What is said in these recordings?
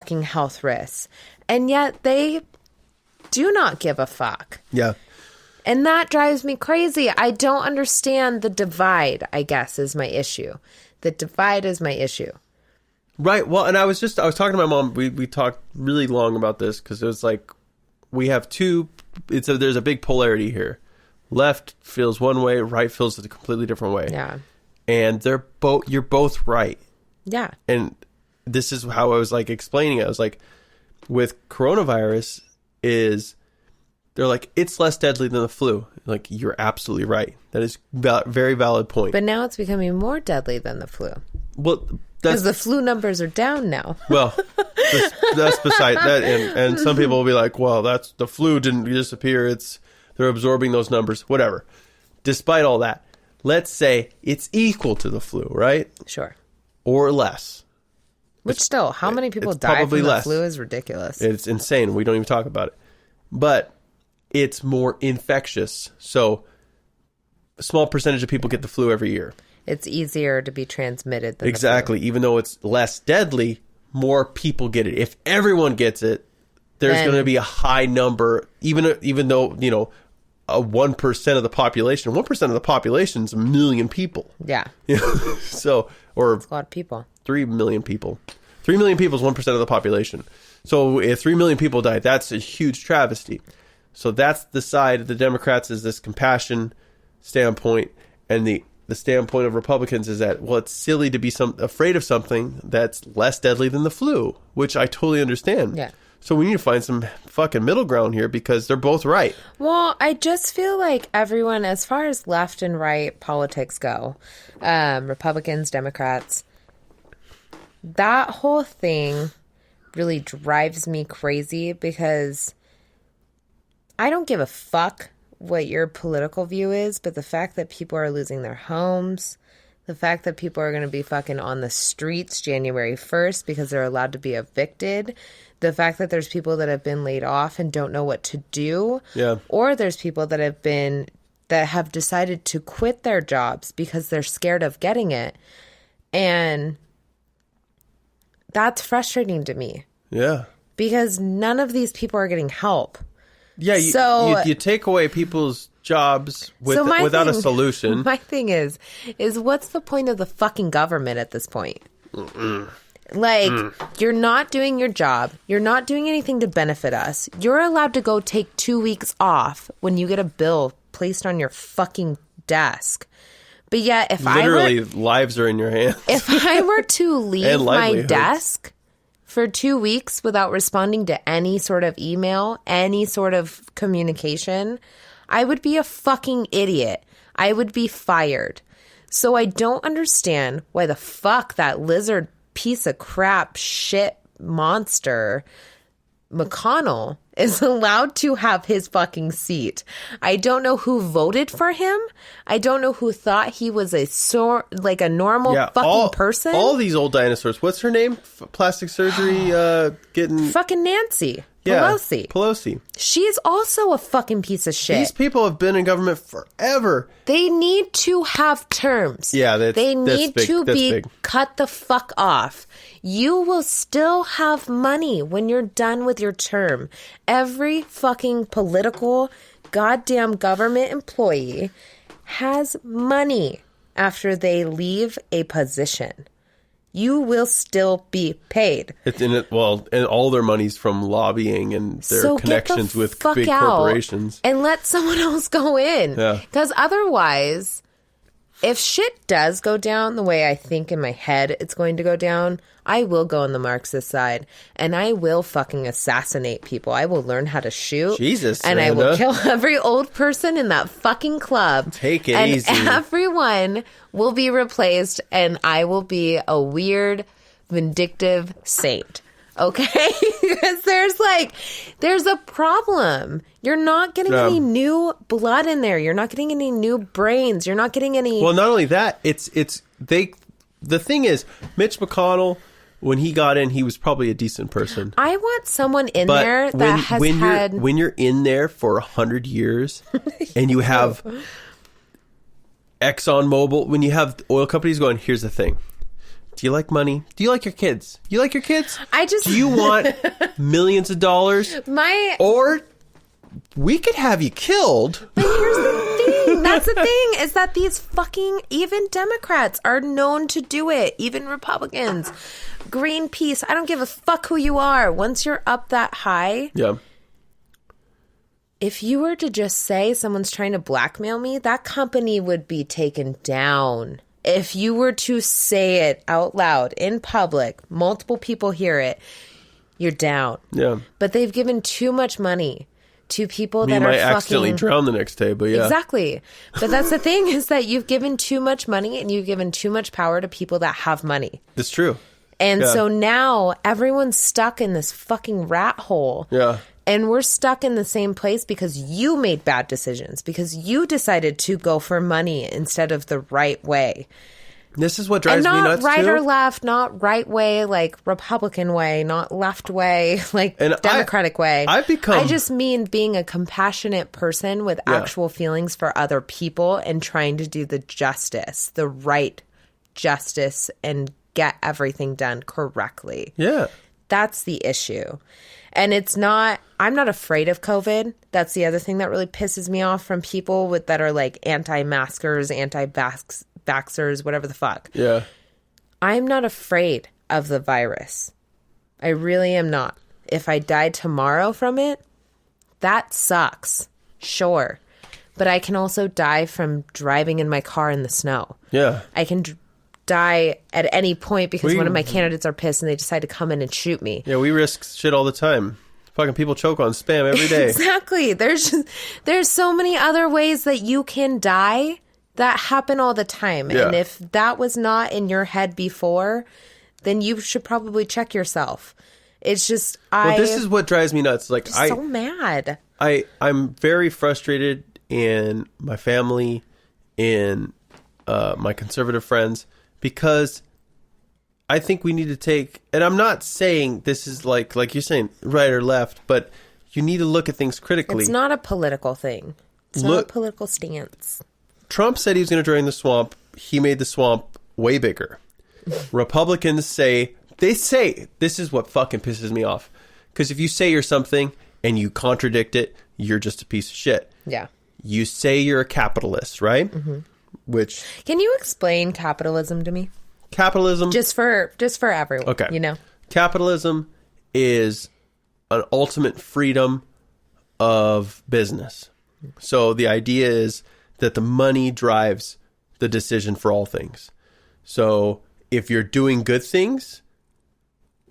fucking health risks. And yet they do not give a fuck. Yeah. And that drives me crazy. I don't understand the divide, I guess, is my issue. The divide is my issue. Right. Well, and I was talking to my mom. We talked really long about this because it was like we have there's a big polarity here. Left feels one way, right feels a completely different way. Yeah. And you're both right. Yeah. And this is how I was like explaining it. I was like, with coronavirus they're like, it's less deadly than the flu. Like, you're absolutely right. That is very valid point. But now it's becoming more deadly than the flu. Well, because the flu numbers are down now. Well, that's beside that. And some people will be like, well, the flu didn't disappear. They're absorbing those numbers, whatever. Despite all that, let's say it's equal to the flu, right? Sure. Or less. Which still, how many people die from the flu is ridiculous. It's insane. We don't even talk about it. But it's more infectious. So a small percentage of people get the flu every year. It's easier to be transmitted than exactly. the flu. Even though it's less deadly, more people get it. If everyone gets it, there's going to be a high number, even though, 1% of the population. 1% of the population is 1 million people. Yeah. So, or that's a lot of people. 3 million people. 3 million people is 1% of the population. So if 3 million people died, that's a huge travesty. So that's the side of the Democrats is this compassion standpoint, and the standpoint of Republicans is that, well, it's silly to be afraid of something that's less deadly than the flu, which I totally understand. Yeah. So we need to find some fucking middle ground here because they're both right. Well, I just feel like everyone, as far as left and right politics go, Republicans, Democrats, that whole thing really drives me crazy because I don't give a fuck what your political view is, but the fact that people are losing their homes, the fact that people are going to be fucking on the streets January 1st because they're allowed to be evicted, the fact that there's people that have been laid off and don't know what to do, or there's people that have decided to quit their jobs because they're scared of getting it. And that's frustrating to me. Yeah. Because none of these people are getting help. Yeah, you take away people's jobs without a solution. My thing is what's the point of the fucking government at this point? You're not doing your job. You're not doing anything to benefit us. You're allowed to go take 2 weeks off when you get a bill placed on your fucking desk. But yet, if lives are in your hands. If I were to leave my desk for 2 weeks without responding to any sort of email, any sort of communication, I would be a fucking idiot. I would be fired. So I don't understand why the fuck that lizard piece of crap shit monster McConnell is allowed to have his fucking seat. I don't know who voted for him. I don't know who thought he was a normal fucking person. All these old dinosaurs. What's her name? Plastic surgery getting... Fucking Nancy Pelosi. She's also a fucking piece of shit. These people have been in government forever. They need to have terms. Yeah, they need to be cut the fuck off. You will still have money when you're done with your term. Every fucking political goddamn government employee has money after they leave a position. You will still be paid. And all their money's from lobbying and their connections with big corporations. And let someone else go in. Yeah. Because otherwise, if shit does go down the way I think in my head it's going to go down, I will go on the Marxist side and I will fucking assassinate people. I will learn how to shoot. Jesus, and Amanda. I will kill every old person in that fucking club. Take it easy. And everyone will be replaced and I will be a weird, vindictive saint. Okay? Because there's a problem. You're not getting any new blood in there. You're not getting any new brains. You're not getting any... Well, not only that, the thing is, Mitch McConnell, when he got in, he was probably a decent person. I want someone in there that has had... When you're in there for 100 years and you have ExxonMobil, when you have oil companies going, here's the thing. Do you like money? Do you like your kids? You like your kids? Do you want millions of dollars? Or we could have you killed. But here's the thing. That's the thing, is that these fucking, even Democrats are known to do it. Even Republicans. Greenpeace. I don't give a fuck who you are. Once you're up that high. Yeah. If you were to just say someone's trying to blackmail me, that company would be taken down. If you were to say it out loud in public, multiple people hear it, you're down. Yeah. But they've given too much money to people that you are might fucking... accidentally drown the next day, but yeah. Exactly. But that's the thing, is that you've given too much money and you've given too much power to people that have money. That's true. And so now everyone's stuck in this fucking rat hole. Yeah. And we're stuck in the same place because you made bad decisions, because you decided to go for money instead of the right way. This is what drives me nuts, not right too. or left, not right way like Republican way, not left way like Democratic way. I just mean being a compassionate person with actual feelings for other people and trying to do the right justice, and get everything done correctly. Yeah. That's the issue. And I'm not afraid of COVID. That's the other thing that really pisses me off from people that are like anti-maskers, anti-vaxxers, whatever the fuck. Yeah. I'm not afraid of the virus. I really am not. If I died tomorrow from it, that sucks. Sure. But I can also die from driving in my car in the snow. Yeah. I can die at any point because one of my candidates are pissed and they decide to come in and shoot me. Yeah, we risk shit all the time. Fucking people choke on Spam every day. Exactly. There's so many other ways that you can die that happen all the time. Yeah. And if that was not in your head before, then you should probably check yourself. It's just this is what drives me nuts. Like I'm so mad. I'm very frustrated in my family, in my conservative friends, because I think we need to take, and I'm not saying this is like you're saying right or left, but you need to look at things critically. It's not a political thing. It's not a political stance. Trump said he was going to drain the swamp. He made the swamp way bigger. Republicans say this is what fucking pisses me off. Because if you say you're something and you contradict it, you're just a piece of shit. Yeah. You say you're a capitalist, right? Mm-hmm. Which, can you explain capitalism to me? Capitalism, just for everyone. Okay. You know, capitalism is an ultimate freedom of business. So the idea is that the money drives the decision for all things. So if you're doing good things,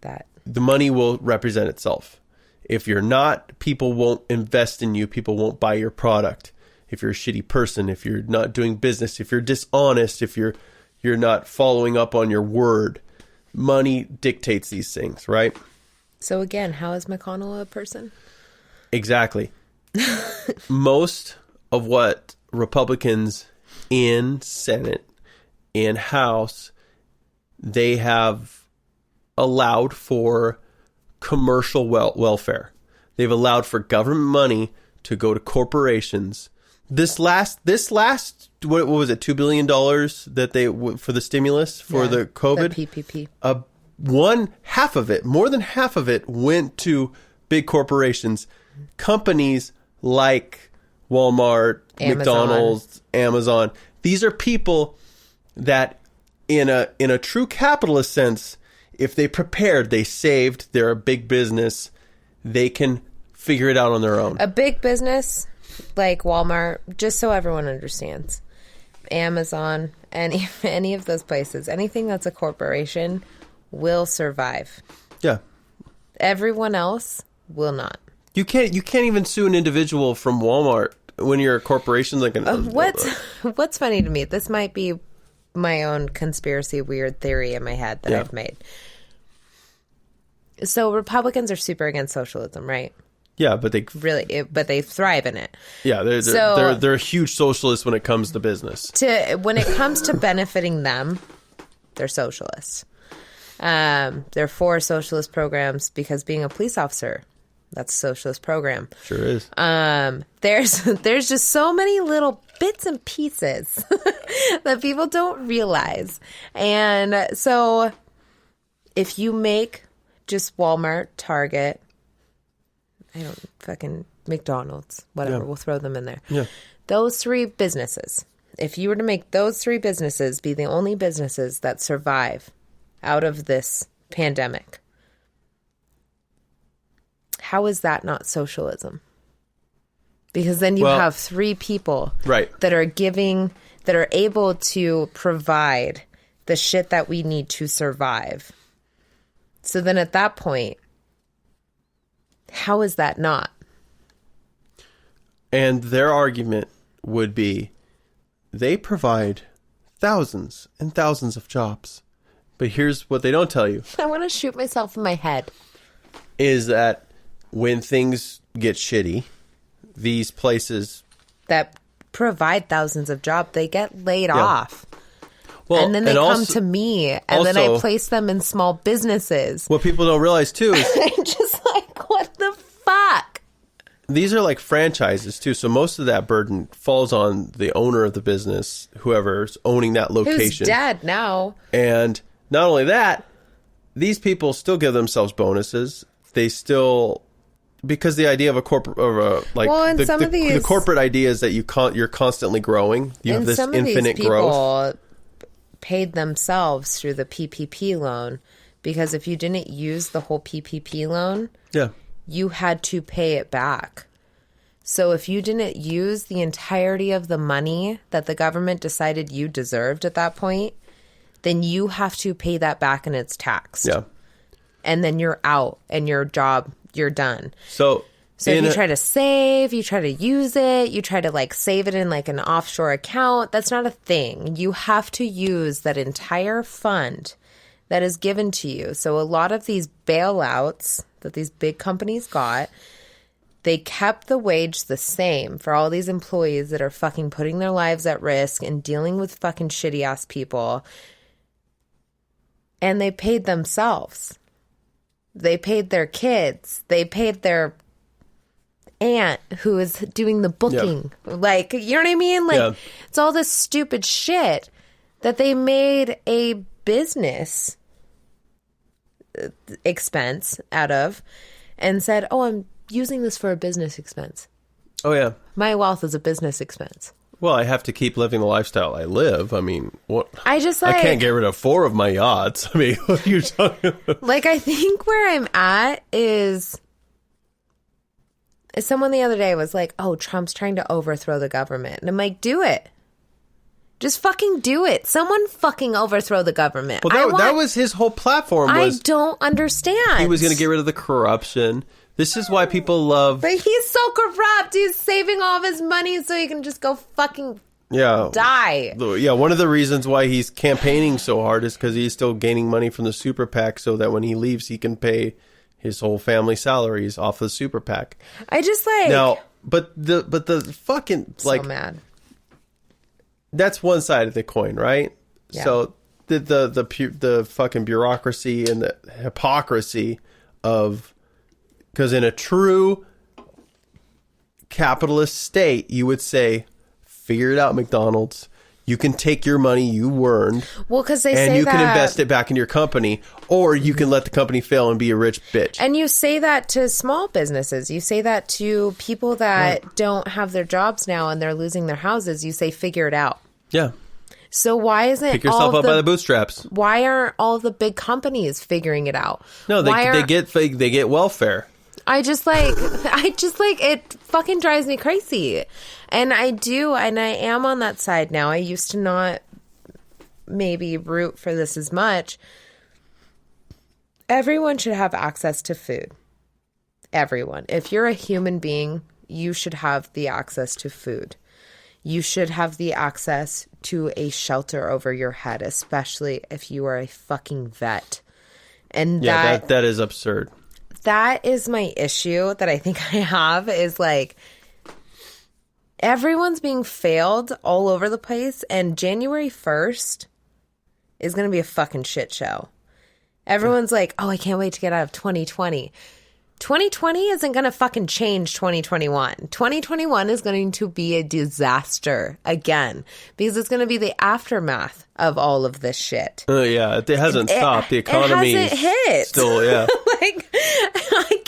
the money will represent itself. If you're not, people won't invest in you. People won't buy your product. If you're a shitty person, if you're not doing business, if you're dishonest, if you're not following up on your word, money dictates these things, right? So again, how is McConnell a person? Exactly. Most of what Republicans in Senate, in House, they have allowed for commercial welfare. They've allowed for government money to go to corporations. This last, what was it, $2 billion that they for the stimulus for the COVID? The PPP. More than half of it went to big corporations, companies like Walmart, Amazon. McDonald's, Amazon. These are people that, in a true capitalist sense, if they prepared, they saved, they're a big business, they can figure it out on their own. A big business like Walmart, just so everyone understands, Amazon, any of those places, anything that's a corporation will survive. Yeah. Everyone else will not. You can't even sue an individual from Walmart when you're a corporation. Like what's funny to me, this might be my own conspiracy weird theory in my head that I've made. So Republicans are super against socialism, right? Yeah, but they thrive in it. Yeah, they're a huge socialist when it comes to business. When it comes to benefiting them, they're socialists. They're for socialist programs because being a police officer That's a socialist program. Sure is. There's just so many little bits and pieces that people don't realize. And so if you make just Walmart, Target, McDonald's, whatever, we'll throw them in there. Yeah. Those three businesses, if you were to make those three businesses be the only businesses that survive out of this pandemic, how is that not socialism? Because then you have three people that are able to provide the shit that we need to survive. So then at that point, how is that not? And their argument would be they provide thousands and thousands of jobs. But here's what they don't tell you. I want to shoot myself in my head. Is that when things get shitty, these places that provide thousands of jobs, they get laid off. Well, and then they come to me, and then I place them in small businesses. What people don't realize, too, is... I'm just like, what the fuck? These are like franchises, too, so most of that burden falls on the owner of the business, whoever's owning that location. Who's dead now. And not only that, these people still give themselves bonuses. They still... Because the idea of a corporate, the corporate idea is that you're constantly growing. You have this infinite growth. Paid themselves through the PPP loan, because if you didn't use the whole PPP loan, you had to pay it back. So if you didn't use the entirety of the money that the government decided you deserved at that point, then you have to pay that back and it's taxed. Yeah. And then you're out and your job, you're done. So if you try to save, you try to use it, you try to like save it in like an offshore account, that's not a thing. You have to use that entire fund that is given to you. So a lot of these bailouts that these big companies got, they kept the wage the same for all these employees that are fucking putting their lives at risk and dealing with fucking shitty ass people. And they paid themselves. They paid their kids. They paid their aunt who is doing the booking. Yep. Like, you know what I mean? Like, it's all this stupid shit that they made a business expense out of and said, oh, I'm using this for a business expense. Oh, yeah. My wealth is a business expense. Well, I have to keep living the lifestyle I live. I mean, what? I can't get rid of 4 of my yachts. I mean, what are you talking about? Like, I think where I'm at is someone the other day was like, oh, Trump's trying to overthrow the government. And I'm like, do it. Just fucking do it. Someone fucking overthrow the government. Well, that was his whole platform. I don't understand. He was going to get rid of the corruption. This is why people love... But he's so corrupt. He's saving all of his money so he can just go fucking die. Yeah, one of the reasons why he's campaigning so hard is because he's still gaining money from the super PAC so that when he leaves, he can pay his whole family salaries off the super PAC. I just like... Now, but the fucking... So mad. That's one side of the coin, right? Yeah. So the fucking bureaucracy and the hypocrisy of... Because in a true capitalist state, you would say, figure it out, McDonald's. You can take your money you earned. Well, because they say that... And you can invest it back in your company. Or you can let the company fail and be a rich bitch. And you say that to small businesses. You say that to people that don't have their jobs now and they're losing their houses. You say, figure it out. Yeah. So why isn't pick yourself up by the bootstraps? Why aren't all the big companies figuring it out? No, they get welfare. I just like it fucking drives me crazy. And I am on that side now. I used to not maybe root for this as much. Everyone should have access to food. Everyone. If you're a human being, you should have the access to food. You should have the access to a shelter over your head, especially if you are a fucking vet. And that is absurd. That is my issue that I think I have is like everyone's being failed all over the place, and January 1st is going to be a fucking shit show. Everyone's like, oh, I can't wait to get out of 2020. 2020 isn't going to fucking change 2021. 2021 is going to be a disaster again because it's going to be the aftermath of all of this shit. Yeah, it hasn't stopped. The economy hasn't hit. still, yeah. Like, I